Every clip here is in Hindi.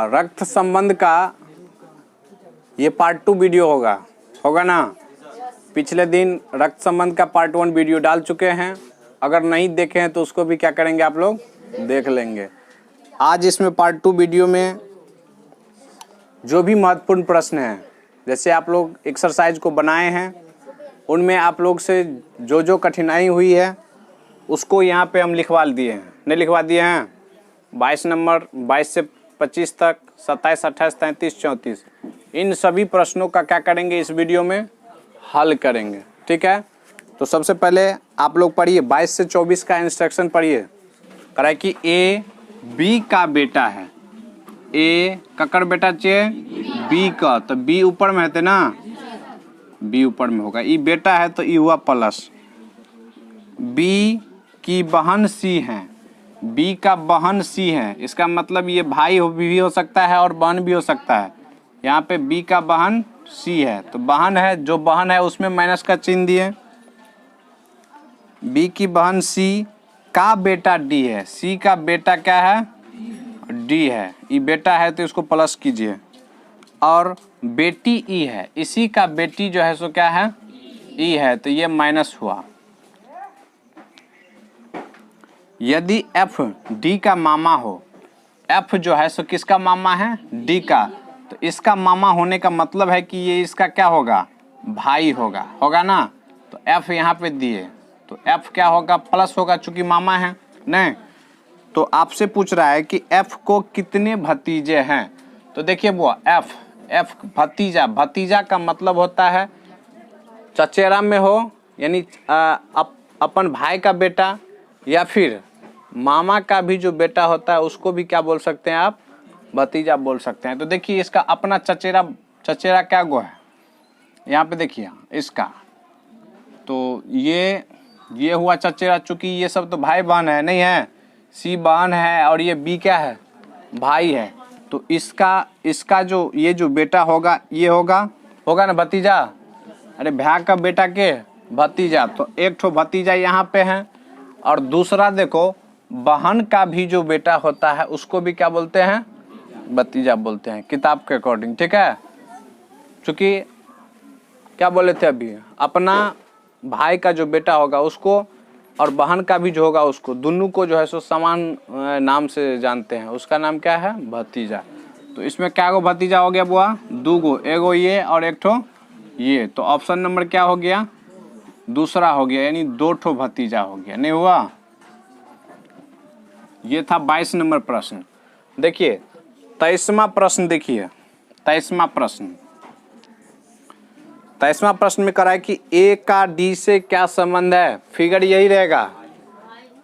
रक्त संबंध का ये पार्ट 2 वीडियो होगा ना। पिछले दिन रक्त संबंध का पार्ट 1 वीडियो डाल चुके हैं, अगर नहीं देखे हैं तो उसको भी क्या करेंगे आप लोग देख लेंगे। आज इसमें पार्ट 2 वीडियो में जो भी महत्वपूर्ण प्रश्न हैं, जैसे आप लोग एक्सरसाइज को बनाए हैं, उनमें आप लोग से जो कठिनाई हुई है उसको यहाँ पे हम लिखवा दिए हैं, नहीं लिखवा दिए हैं। 22 नंबर 22 से 25 तक, 27, 28, 33, 34 इन सभी प्रश्नों का क्या करेंगे इस वीडियो में हल करेंगे, ठीक है। तो सबसे पहले आप लोग पढ़िए 22 से 24 का इंस्ट्रक्शन पढ़िए। कह रहा है कि ए बी का बेटा है, ए ककर बेटा चे बी का, तो बी ऊपर में है ना, बी ऊपर में होगा, ई बेटा है तो ई हुआ प्लस। बी की बहन सी है, बी का बहन सी है, इसका मतलब ये भाई भी हो सकता है और बहन भी हो सकता है। यहाँ पे बी का बहन सी है तो बहन है, जो बहन है उसमें माइनस का चिन्ह दिए। बी की बहन सी का बेटा डी है, सी का बेटा क्या है डी है, ई बेटा है तो इसको प्लस कीजिए। और बेटी ई है, इसी का बेटी जो है सो क्या है ई है, तो ये माइनस हुआ। यदि एफ डी का मामा हो, एफ जो है सो किसका मामा है डी का, तो इसका मामा होने का मतलब है कि ये इसका क्या होगा भाई होगा ना। तो एफ यहाँ पे दिए तो एफ क्या होगा प्लस होगा, चूंकि मामा है नहीं। तो आपसे पूछ रहा है कि एफ को कितने भतीजे हैं, तो देखिए वो एफ भतीजा, भतीजा का मतलब होता है चचेरा में हो, यानी अपन भाई का बेटा, या फिर मामा का भी जो बेटा होता है उसको भी क्या बोल सकते हैं आप भतीजा बोल सकते हैं। तो देखिए इसका अपना चचेरा क्या गो है, यहाँ पे देखिए इसका, तो ये हुआ चचेरा, चूंकि ये सब तो भाई बहन है नहीं है, सी बहन है और ये बी क्या है भाई है, तो इसका जो ये जो बेटा होगा ये होगा ना भतीजा, अरे भाई का बेटा के भतीजा, तो एक ठो भतीजा यहाँ पे है। और दूसरा देखो बहन का भी जो बेटा होता है उसको भी क्या बोलते हैं भतीजा बोलते हैं किताब के अकॉर्डिंग, ठीक है। चूंकि क्या बोले थे अभी, अपना भाई का जो बेटा होगा उसको और बहन का भी जो होगा उसको, दोनों को जो है सो समान नाम से जानते हैं, उसका नाम क्या है भतीजा। तो इसमें क्या गो भतीजा हो गया बुआ, दो गो, एगो ये और एक ठो ये, तो ऑप्शन नंबर क्या हो गया दूसरा हो गया, यानी 2 ठो भतीजा हो गया, नहीं हुआ। ये था 22 नंबर प्रश्न। देखिए 23वां प्रश्न, देखिए 23वां प्रश्न में करा है कि ए का डी से क्या संबंध है, फिगर यही रहेगा,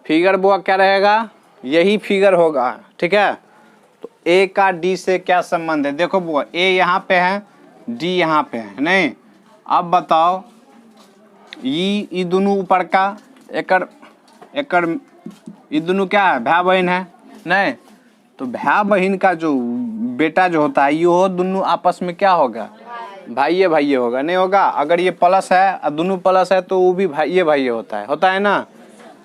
फिगर बुआ क्या रहेगा यही फिगर होगा, ठीक है। तो ए का डी से क्या संबंध है, देखो बुआ ए यहाँ पे है डी यहाँ पे है नहीं। अब बताओ ये दोनों ऊपर का एकर ये दोनों क्या है भाई बहन है नहीं, तो भाई बहन का जो बेटा जो होता है ये दोनों आपस में क्या होगा भाई होगा, नहीं होगा। अगर ये प्लस है और दोनों प्लस है तो वो भी भाई होता है ना।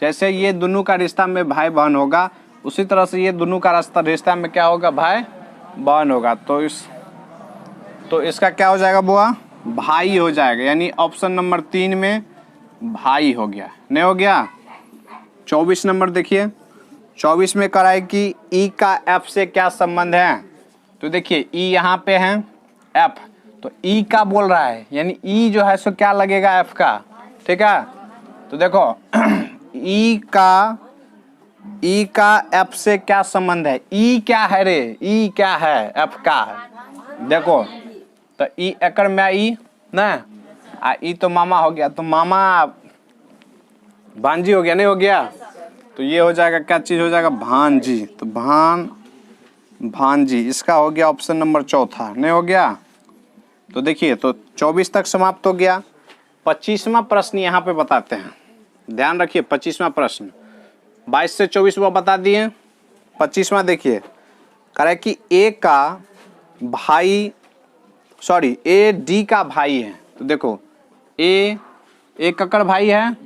जैसे ये दोनों का रिश्ता में भाई बहन होगा, उसी तरह से ये दोनों का रिश्ता में क्या होगा भाई बहन होगा। तो इसका क्या हो जाएगा बुआ भाई हो जाएगा, यानी ऑप्शन नंबर 3 में भाई हो गया, नहीं हो गया। 24 नंबर देखिए, 24 में कराए कि ई का एफ से क्या संबंध है, तो देखिए ई यहाँ पे है एफ, तो ई का बोल रहा है, यानी ई जो है सो क्या लगेगा एफ का, ठीक है। तो देखो ई का एफ से क्या संबंध है, ई क्या है रे, ई क्या है एफ का है, देखो तो ई एकर में ई ना आ ई तो मामा हो गया, तो मामा भांजी हो गया, नहीं हो गया। तो ये हो जाएगा क्या चीज हो जाएगा भांजी, तो भांजी इसका हो गया ऑप्शन नंबर 4, नहीं हो गया। तो देखिए तो 24 तक समाप्त हो गया। 25वां प्रश्न यहाँ पे बताते हैं, ध्यान रखिए 25वां प्रश्न, 22 से 24 वो बता दिए। 25वां देखिए कह रहा है कि ए डी का भाई है, तो देखो ए ककर भाई है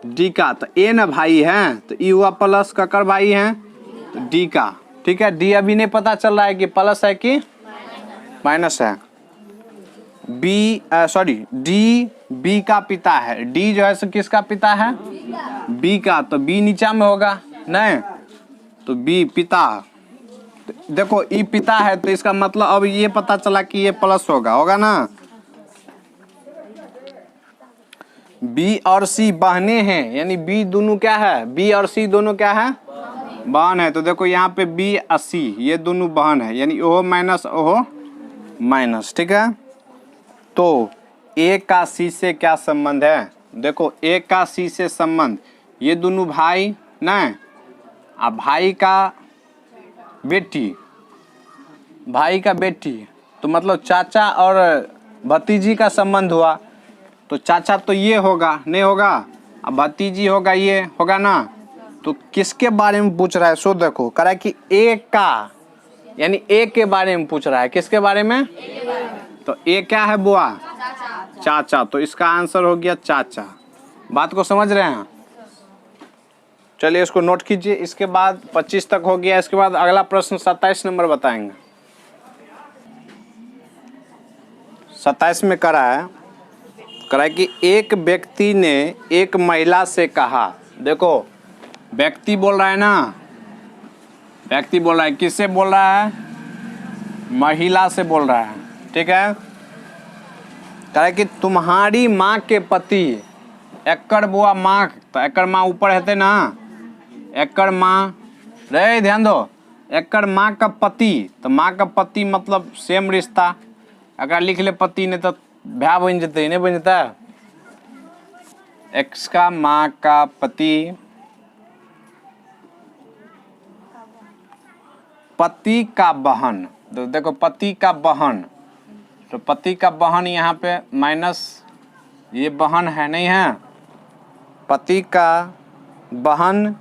डी का, तो ए ना भाई है तो ई हुआ प्लस ककर भाई है तो डी का, ठीक है। डी अभी नहीं पता चल रहा है कि प्लस है कि माइनस है। डी बी का पिता है। डी जो है सो किसका पिता है? बी का। तो बी नीचा में होगा नहीं, तो बी पिता। तो देखो ई पिता है तो इसका मतलब अब ये पता चला कि ये प्लस होगा ना। बी और सी बहने हैं, यानी बी दोनों क्या है? बी और सी दोनों क्या है? बहन है। तो देखो यहाँ पे बी और सी ये दोनों बहन है, यानी ओहो माइनस ओहो माइनस। ठीक है। तो ए का सी से क्या संबंध है? देखो ए का सी से संबंध, ये दोनों भाई नहीं, अब भाई का बेटी, भाई का बेटी, तो मतलब चाचा और भतीजी का संबंध हुआ। तो चाचा तो ये होगा नहीं होगा, अब भतीजी होगा ये होगा ना। तो किसके बारे में पूछ रहा है? सो देखो कह रहा है कि ए का, यानी ए के बारे में पूछ रहा है। किसके बारे में? तो ए क्या है बुआ? चाचा। तो इसका आंसर हो गया चाचा। बात को समझ रहे हैं? चलिए इसको नोट कीजिए। इसके बाद 25 तक हो गया। इसके बाद अगला प्रश्न 27 नंबर बताएंगे। 27 में करा है कि एक व्यक्ति ने एक महिला से कहा। देखो व्यक्ति बोल रहा है ना, व्यक्ति बोल रहा है। किससे बोल रहा है? महिला से बोल रहा है। ठीक है। कह कि तुम्हारी माँ के पति, एकड़ बुआ माँ, तो एकड़ माँ ऊपर रहते ना, एकड़ माँ रे ध्यान दो, एकड़ माँ का पति, तो माँ का पति मतलब सेम रिश्ता। अगर लिख ले पति ने तो भ्या बन जते, नहीं बन जाता। एक्स का माँ का पति, पति का बहन। तो देखो पति का बहन, तो पति का बहन यहाँ पे माइनस, ये बहन है नहीं है, पति का बहन,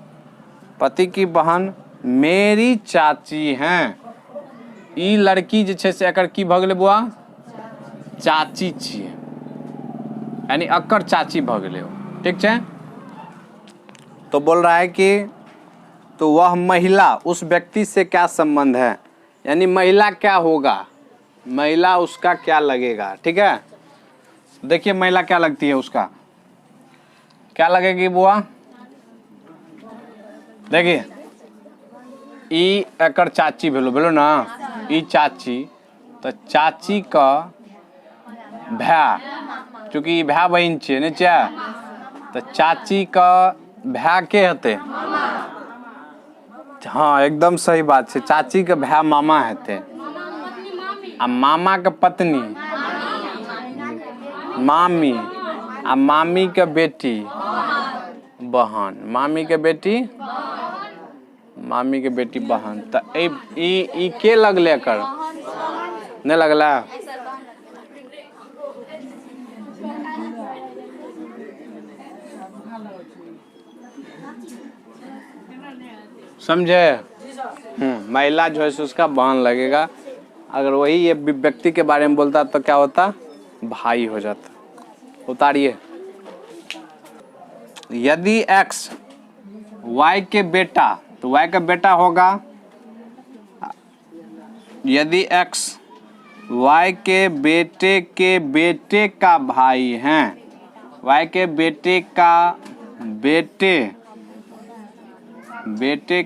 पति की बहन मेरी चाची हैं। ई लड़की जे छे से एकर की भऽ गेलै बुआ? चाची छिए, यानी अकर चाची भऽ गेलै। ठीक है। तो बोल रहा है कि तो वह महिला, उस व्यक्ति से क्या संबंध है, यानी महिला क्या होगा, महिला उसका क्या लगेगा। ठीक है। देखिए महिला क्या लगती है, उसका क्या लगेगी बुआ? देखिए ई एकर चाची भेलो ना, ई चाची, तो चाची का भै, चूँकि भै बहन छे नहीं चे, तो चाची का भै के हेते? हाँ एकदम सही बात है। चाची के भै मामा हेते, आ मामा के पत्नी मामी, आ मामी के बेटी बहन, मामी के बेटी, मामी के बेटी बहन। तो ई के लगले कर? नहीं लगला? समझे? महिला जो है उसका बहन लगेगा। अगर वही ये व्यक्ति के बारे में बोलता तो क्या होता? भाई हो जाता। उतारिए। यदि x y के बेटा, तो y का बेटा होगा। यदि x y के बेटे का भाई हैं, y के बेटे का बेटे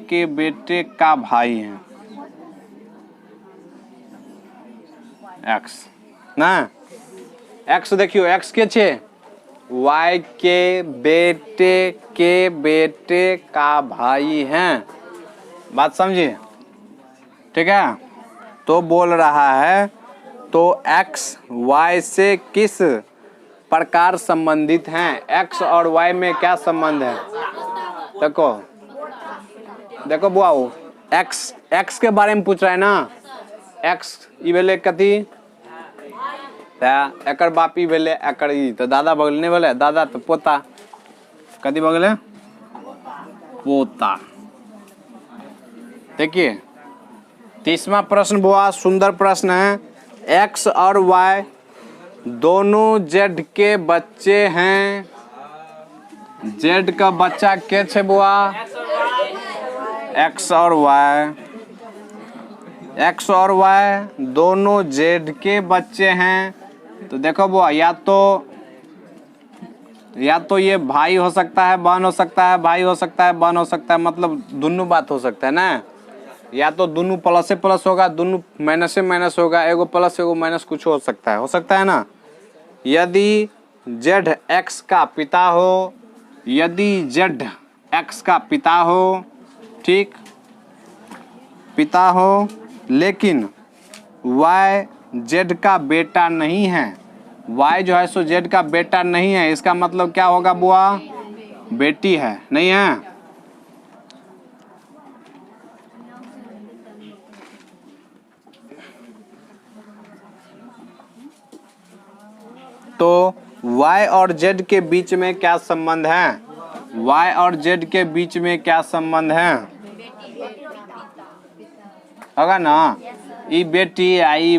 का भाई हैं x ना। x देखियो x के छे? y के बेटे का भाई हैं। बात समझिए? ठीक है। तो बोल रहा है तो x y से किस प्रकार संबंधित हैं? x और y में क्या संबंध है? देखो बुआओ, x के बारे में पूछ रहा है ना। x ई भेले कथी? एकर बाप ई भेले, एकर ई तो दादा भऽ गेलै, नहीं भेले? दादा तो पोता, कथी भऽ गेलै? पोता। देखिए 30वां प्रश्न बुआ सुंदर प्रश्न है। x और y दोनों z के बच्चे हैं। z का बच्चा के छे बुआ? x और y। एक्स और वाई दोनों जेड के बच्चे हैं। तो देखो बुआ, या तो ये भाई हो सकता है, बहन हो सकता है, भाई हो सकता है, बहन हो सकता है, मतलब दोनों बात हो सकता है ना। या तो दोनों प्लस से प्लस होगा, दोनों माइनस से माइनस होगा, एगो प्लस एगो माइनस, कुछ हो सकता है ना। यदि जेड एक्स का पिता हो, यदि जेड एक्स का पिता हो, ठीक, पिता हो, लेकिन वाई जेड का बेटा नहीं है, वाई जो है सो जेड का बेटा नहीं है, इसका मतलब क्या होगा बुआ? बेटी है, नहीं है। तो y और z के बीच में क्या संबंध है? y और z के बीच में क्या संबंध है? होगा ना, ई बेटी आई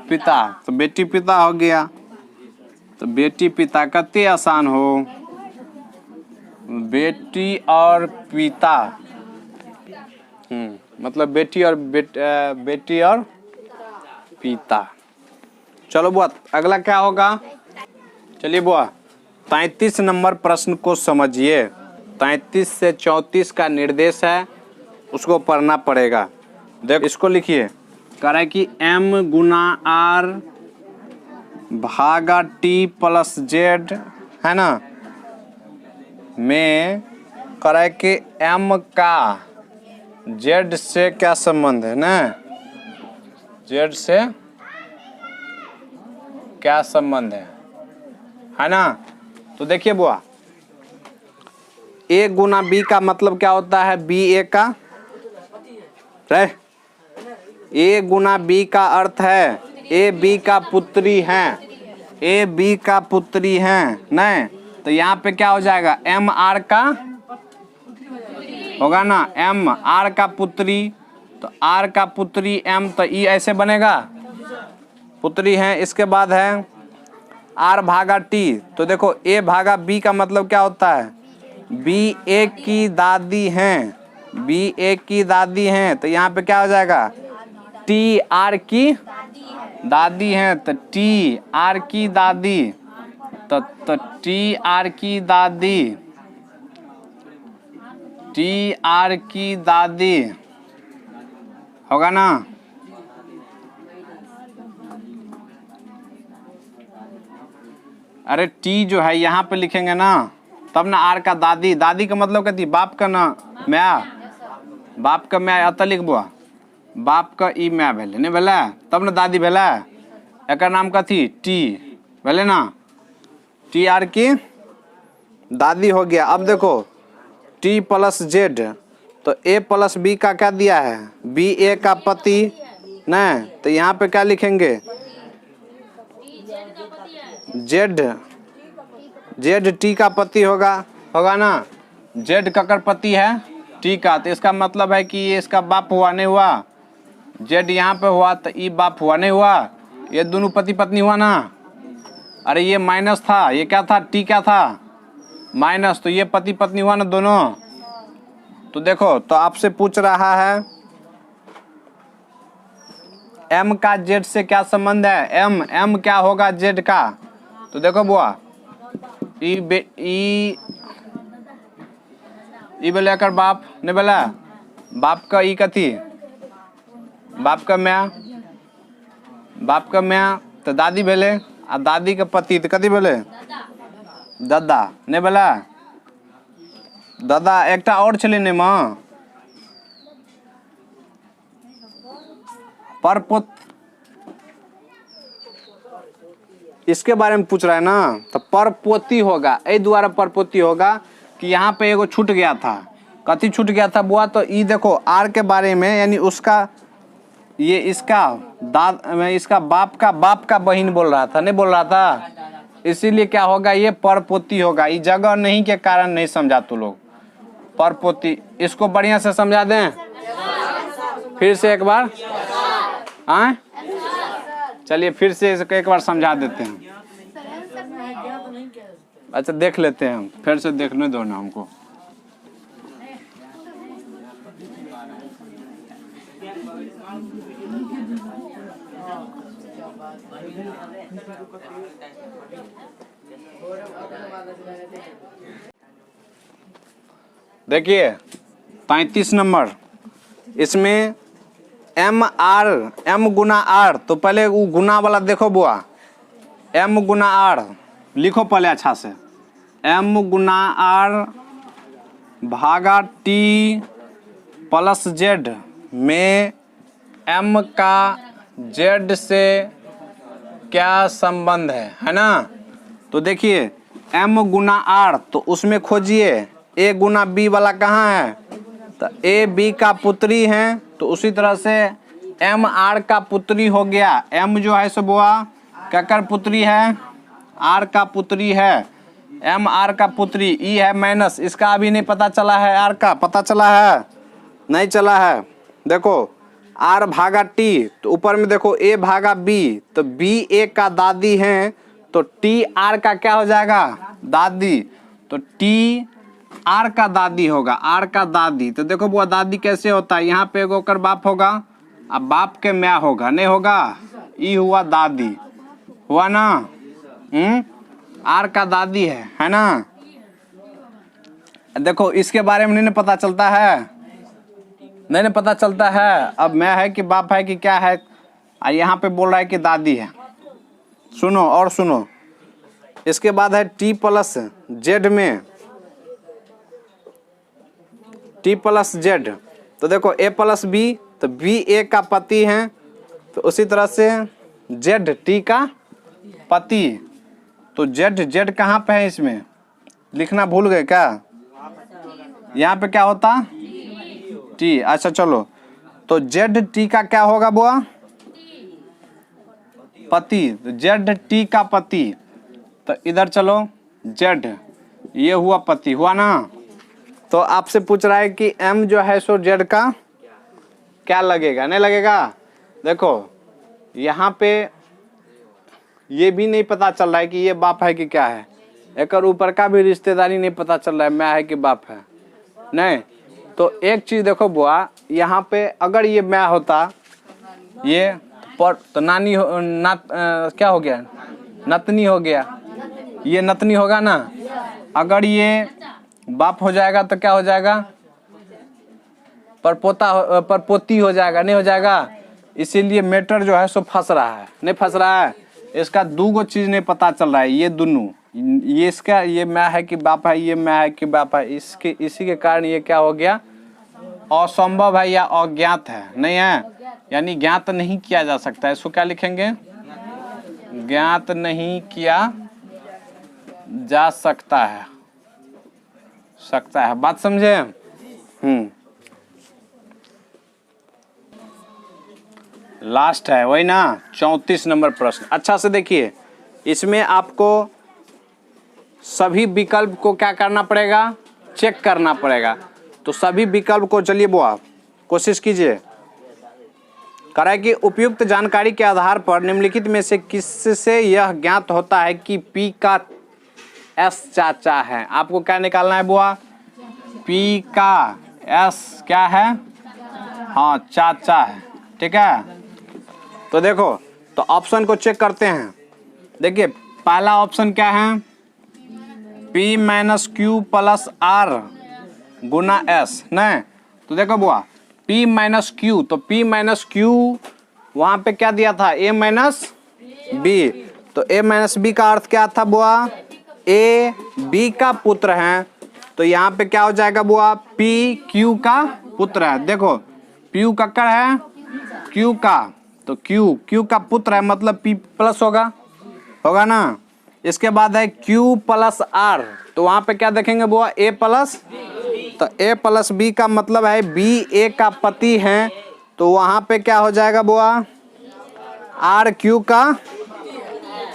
पिता, तो बेटी पिता हो गया। तो बेटी पिता कते आसान हो, बेटी और पिता, मतलब बेटी और पिता। चलो बुआ, अगला क्या होगा? चलिए बुआ, 33 नंबर प्रश्न को समझिए। 33 से 34 का निर्देश है, उसको पढ़ना पड़ेगा। देखो इसको लिखिए, कह रहा है कि m गुना r भागा t प्लस z, है ना, में कह रहा है कि m का z से क्या संबंध है ना, z से क्या संबंध है ना। तो देखिए बुआ, a गुना b का मतलब क्या होता है? b a का है। a गुना b का अर्थ है a b का पुत्री है, a b का पुत्री है, नहीं तो यहाँ पे क्या हो जाएगा? m r का होगा ना, m r का पुत्री, तो r का पुत्री m, तो e ऐसे बनेगा, पुत्री है। इसके बाद है r भागा t, तो देखो a भागा b का मतलब क्या होता है? b a की दादी हैं, b a की दादी हैं, तो यहाँ पे क्या हो जाएगा? t r की दादी हैं, तो t r की दादी, तो t r की दादी, t r की दादी होगा ना। अरे टी जो है यहाँ पे लिखेंगे ना, तब ना आर का दादी, दादी का मतलब कहती बाप का ना मैं, बाप का मैं अत लिख बुआ, बाप का ई मैं भेले नहीं भेला, तब ना दादी भेला, एक नाम कथी टी भेले ना, टी आर की दादी हो गया। अब देखो टी प्लस जेड, तो ए प्लस बी का क्या दिया है? बी ए का पति, नहीं तो यहाँ पे क्या लिखेंगे? जेड, जेड टी का पति होगा ना, जेड ककर पति है टी का, तो इसका मतलब है कि ये इसका बाप हुआ नहीं हुआ, जेड यहाँ पे हुआ तो ई बाप हुआ नहीं हुआ, ये दोनों पति पत्नी हुआ ना। अरे ये माइनस था, ये क्या था? टी क्या था? माइनस, तो ये पति पत्नी हुआ ना दोनों। तो देखो, तो आपसे पूछ रहा है m का z से क्या संबंध है? m क्या होगा z का? तो देखो बुआ, ई बोले कर बाप नहीं बोला, बाप का ई कथी? बाप का मैं, बाप का मैं, तो दादी भेले, आ दादी का पति तो कथी भेले? दादा नहीं बोला, दादा एकटा और छले ने माँ परपोत, इसके बारे में पूछ रहा है ना, तो परपोती होगा, ए द्वारा परपोती होगा कि यहाँ पे एगो छूट गया था, कथी छूट गया था बुआ? तो ई देखो आर के बारे में, यानी उसका ये इसका बाप का बहन बोल रहा था, नहीं बोल रहा था, इसीलिए क्या होगा? ये परपोती होगा। ये जगह नहीं के कारण नहीं समझा तू लोग, परपोती, इसको बढ़िया से समझा दें फिर से एक बार, हाँ चलिए फिर से इसको एक बार समझा देते हैं। अच्छा देख लेते हैं, फिर से देखने दो ना हमको। देखिए 35 नंबर, इसमें m गुना r, तो पहले वो गुना वाला देखो बुआ, m गुना r लिखो पहले अच्छा से, m गुना r भागा t प्लस z में m का z से क्या संबंध है ना। तो देखिए m गुना r, तो उसमें खोजिए a गुना b वाला कहाँ है, तो a b का पुत्री है, तो उसी तरह से m r का पुत्री हो गया। m जो है सो बुआ क्या पुत्री है, r का पुत्री है, m r का पुत्री, e है माइनस, इसका अभी नहीं पता चला है, r का पता चला है नहीं चला है। देखो r भागा t, तो ऊपर में देखो a भागा b, तो b a का दादी है, तो t r का क्या हो जाएगा, दादी, तो t r का दादी होगा, r का दादी। तो देखो बुआ दादी कैसे होता है, यहाँ पे एगो कर बाप होगा, अब बाप के म्या होगा, नहीं होगा, ई हुआ दादी, हुआ ना, r का दादी है ना। देखो इसके बारे में नहीं पता चलता है, नहीं पता चलता है, अब मैं है कि बाप है कि क्या है, यहाँ पे बोल रहा है कि दादी है। सुनो और सुनो, इसके बाद है t प्लस जेड में, t प्लस जेड, तो देखो a प्लस बी, तो b a का पति है, तो उसी तरह से z t का पति, तो z कहाँ पे है, इसमें लिखना भूल गए क्या, यहाँ पे क्या होता t, अच्छा चलो, तो z t का क्या होगा बुआ, पति, तो z t का पति, तो इधर चलो z, ये हुआ पति, हुआ ना। तो आपसे पूछ रहा है कि m जो है सो z का क्या लगेगा, नहीं लगेगा। देखो यहाँ पे ये भी नहीं पता चल रहा है कि ये बाप है कि क्या है, एक ऊपर का भी रिश्तेदारी नहीं पता चल रहा है, मैं है कि बाप है नहीं। तो एक चीज देखो बुआ, यहाँ पे अगर ये मैं होता, ये पर तो नानी क्या हो गया, नतनी हो गया, ये नतनी होगा ना। अगर ये बाप हो जाएगा तो क्या हो जाएगा, परपोती हो जाएगा, नहीं हो जाएगा। इसीलिए मैटर जो है सो फंस रहा है, नहीं फंस रहा है, इसका दूगो चीज नहीं पता चल रहा है, ये दोनों, ये इसका ये मैं है कि बाप है, ये मैं है कि बाप है, इसके इसी के कारण ये क्या हो गया, असंभव है या अज्ञात है, नहीं है, यानी ज्ञात नहीं किया जा सकता है। इसको क्या लिखेंगे, ज्ञात नहीं किया जा सकता है, बात समझे। लास्ट है वही ना, 34 नंबर प्रश्न। अच्छा से देखिए, इसमें आपको सभी विकल्प को क्या करना पड़ेगा, चेक करना पड़ेगा। तो सभी विकल्प को चलिए बुआ कोशिश कीजिए, कराए कि उपयुक्त जानकारी के आधार पर निम्नलिखित में से किससे यह ज्ञात होता है कि P का S चाचा है। आपको क्या निकालना है बुआ, P का S क्या है, हाँ चाचा है, ठीक है। तो देखो, तो ऑप्शन को चेक करते हैं। देखिए पहला ऑप्शन क्या है, P minus Q plus R गुना S, नहीं। तो देखो बुआ P माइनस क्यू, तो P माइनस क्यू वहाँ पे क्या दिया था, A माइनस B, तो A माइनस B का अर्थ क्या था बुआ, A B का पुत्र है, तो यहाँ पे क्या हो जाएगा बुआ, P Q का पुत्र है। देखो P कक्कर है Q का, तो Q का पुत्र है, मतलब P प्लस होगा ना। इसके बाद है Q प्लस R, तो वहाँ पे क्या देखेंगे बुआ, A प्लस, तो A प्लस B का मतलब है B A का पति है, तो वहाँ पे क्या हो जाएगा बुआ, R Q का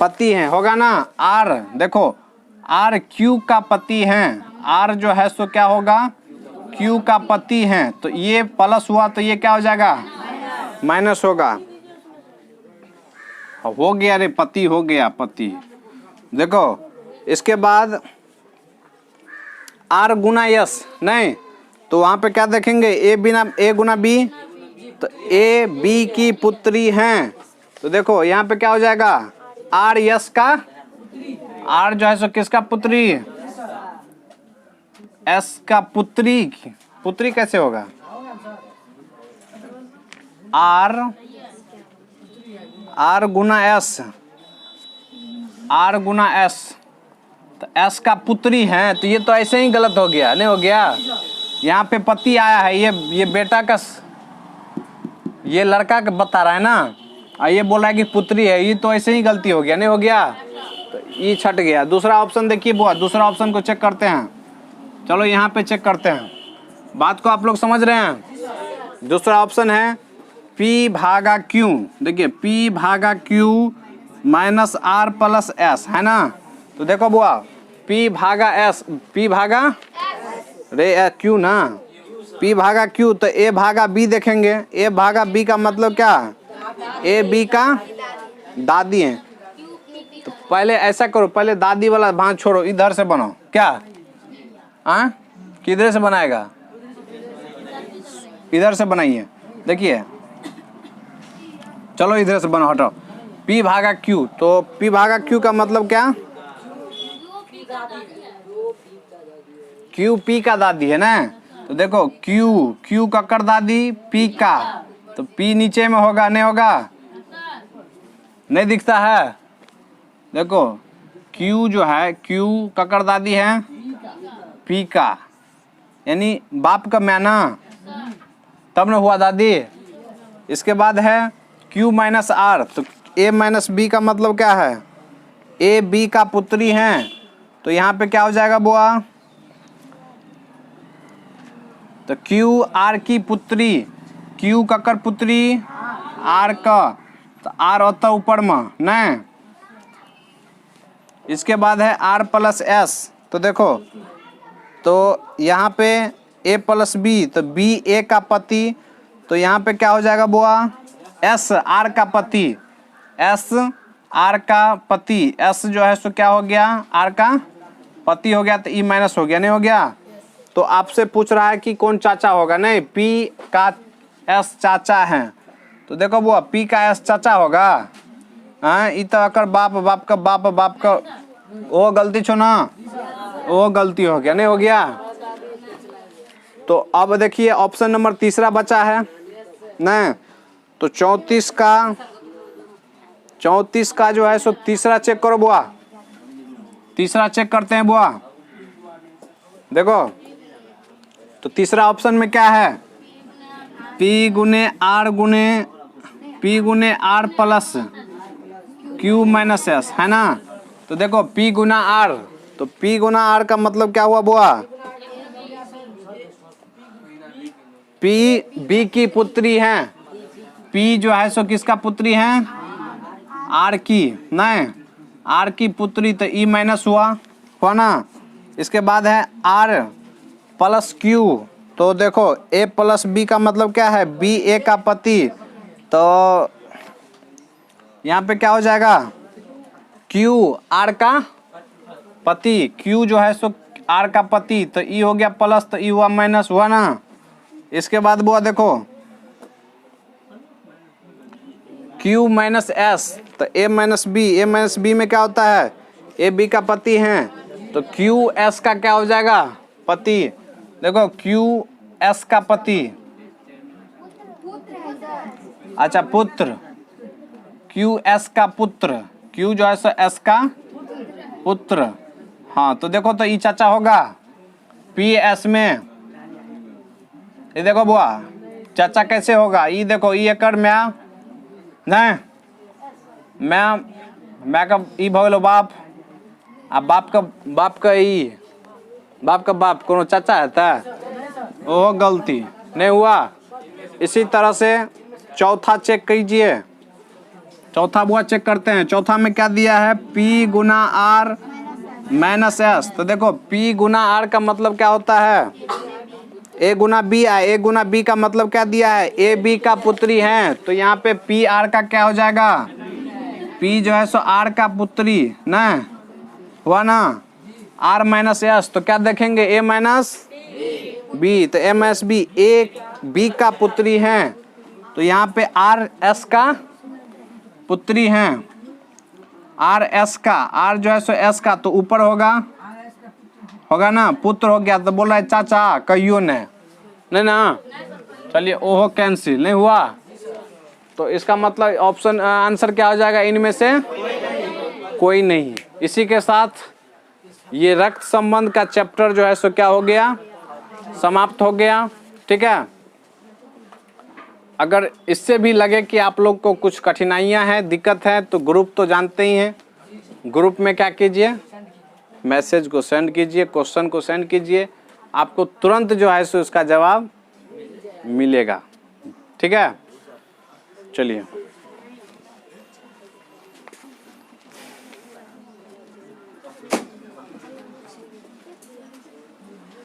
पति है, होगा ना। R देखो R Q का पति है, R जो है सो क्या होगा, Q का पति है, तो ये प्लस हुआ तो ये क्या हो जाएगा, माइनस होगा। हो गया रे, पति हो गया, पति। देखो इसके बाद R गुना S, नहीं, तो वहाँ पे क्या देखेंगे, A गुना B, तो A B की पुत्री हैं, तो देखो यहाँ पे क्या हो जाएगा, आर यस का, आर जो है सो किसका पुत्री, एस का पुत्री, पुत्री कैसे होगा, आर गुना एस, आर गुना एस, तो एस का पुत्री है, तो ये तो ऐसे ही गलत हो गया, नहीं हो गया। यहाँ पे पति आया है, ये बेटा का, ये लड़का का बता रहा है ना, और ये बोल रहा है कि पुत्री है, ये तो ऐसे ही गलती हो गया, नहीं हो गया, तो ये छट गया। दूसरा ऑप्शन देखिए बुआ, दूसरा ऑप्शन को चेक करते हैं। चलो यहाँ पे चेक करते हैं, बात को आप लोग समझ रहे हैं। दूसरा ऑप्शन है P भागा Q, देखिए P भागा Q minus R plus S, है ना। तो देखो बुआ, P भागा एस, P भागा रे Q ना, P भागा Q, तो A भागा B देखेंगे, A भागा B का मतलब क्या, A B का दादी है। तो पहले ऐसा करो, पहले दादी वाला भाग छोड़ो, इधर से बनाओ, क्या किधर से बनाएगा, इधर से बनाइए, देखिए चलो इधर से बनाओ, हटाओ। P भागा Q, तो P भागा Q का मतलब क्या, Q P का दादी है ना। तो देखो Q कक्कर दादी, P का, तो P नीचे में होगा, नहीं होगा, नहीं दिखता है। देखो Q जो है, Q कक्कर दादी है P का, यानी बाप का मैं ना, तब न हुआ दादी। इसके बाद है Q माइनस आर, तो A माइनस B का मतलब क्या है, A B का पुत्री हैं, तो यहाँ पे क्या हो जाएगा बुआ, तो Q R की पुत्री, Q ककर पुत्री R का, तो R होता ऊपर में नहीं। इसके बाद है R प्लस S, तो देखो तो यहाँ पे A प्लस B, तो B A का पति, तो यहाँ पे क्या हो जाएगा बुआ, S R का पति, S R का पति, S जो है सो क्या हो गया, R का पति हो गया, तो E माइनस हो गया, नहीं हो गया। तो आपसे पूछ रहा है कि कौन चाचा होगा, नहीं P का S चाचा है, तो देखो बुआ P का S चाचा होगा, हाँ इ तो अकर बाप, बाप का बाप, बाप का, वो गलती छो ना, वो गलती हो गया, नहीं हो गया। तो अब देखिए ऑप्शन नंबर तीसरा बचा है नहीं, तो 34 का जो है सो तीसरा चेक करो बुआ, तीसरा चेक करते हैं बुआ। देखो तो तीसरा ऑप्शन में क्या है, P गुने R plus Q minus S, है ना। तो देखो P गुना R, तो P गुना R का मतलब क्या हुआ बुआ, P B की पुत्री है, P जो है सो किसका पुत्री है, R की, नहीं R की पुत्री, तो E माइनस हुआ ना। इसके बाद है R प्लस Q, तो देखो A प्लस B का मतलब क्या है, B A का पति, तो यहाँ पे क्या हो जाएगा, Q R का पति, Q जो है सो R का पति, तो E हो गया प्लस, तो E हुआ माइनस, हुआ ना। इसके बाद बुआ देखो Q माइनस S, तो A माइनस B में क्या होता है, A B का पति हैं, तो Q S का क्या हो जाएगा, पति। देखो Q S का पति, अच्छा पुत्र, Q S का पुत्र, Q जो है सो S का पुत्र, हाँ तो देखो तो ई चाचा होगा P S में। ये देखो बुआ चाचा कैसे होगा, ई देखो ई एकड़ में नहीं, मैं का ई भगलो बाप, आ बाप का ई, बाप का बाप कोनो चाचा है था, ओह गलती नहीं हुआ। इसी तरह से चौथा चेक कीजिए, चौथा बुआ चेक करते हैं। चौथा में क्या दिया है, P गुना R माइनस एस, तो देखो P गुना R का मतलब क्या होता है, A गुना B है, A गुना B का मतलब क्या दिया है, A B का पुत्री है, तो यहाँ पे P R का क्या हो जाएगा, P जो है सो R का पुत्री ना, हुआ ना, R माइनस एस, तो क्या देखेंगे A माइनस B, तो A minus B A B का पुत्री है, तो यहाँ पे R S का पुत्री हैं, आर एस का, आर जो है सो एस का तो ऊपर होगा ना, पुत्र हो गया तो बोल रहा है चाचा कहियो नहीं ना, चलिए ओहो कैंसिल नहीं हुआ, तो इसका मतलब ऑप्शन आंसर क्या हो जाएगा, इनमें से कोई नहीं। इसी के साथ ये रक्त संबंध का चैप्टर जो है सो क्या हो गया, समाप्त हो गया। ठीक है, अगर इससे भी लगे कि आप लोग को कुछ कठिनाइयां हैं, दिक्कत है, तो ग्रुप तो जानते ही हैं, ग्रुप में क्या कीजिए, मैसेज को सेंड कीजिए, क्वेश्चन को सेंड कीजिए, आपको तुरंत जो है सो इसका जवाब मिलेगा। ठीक है, चलिए।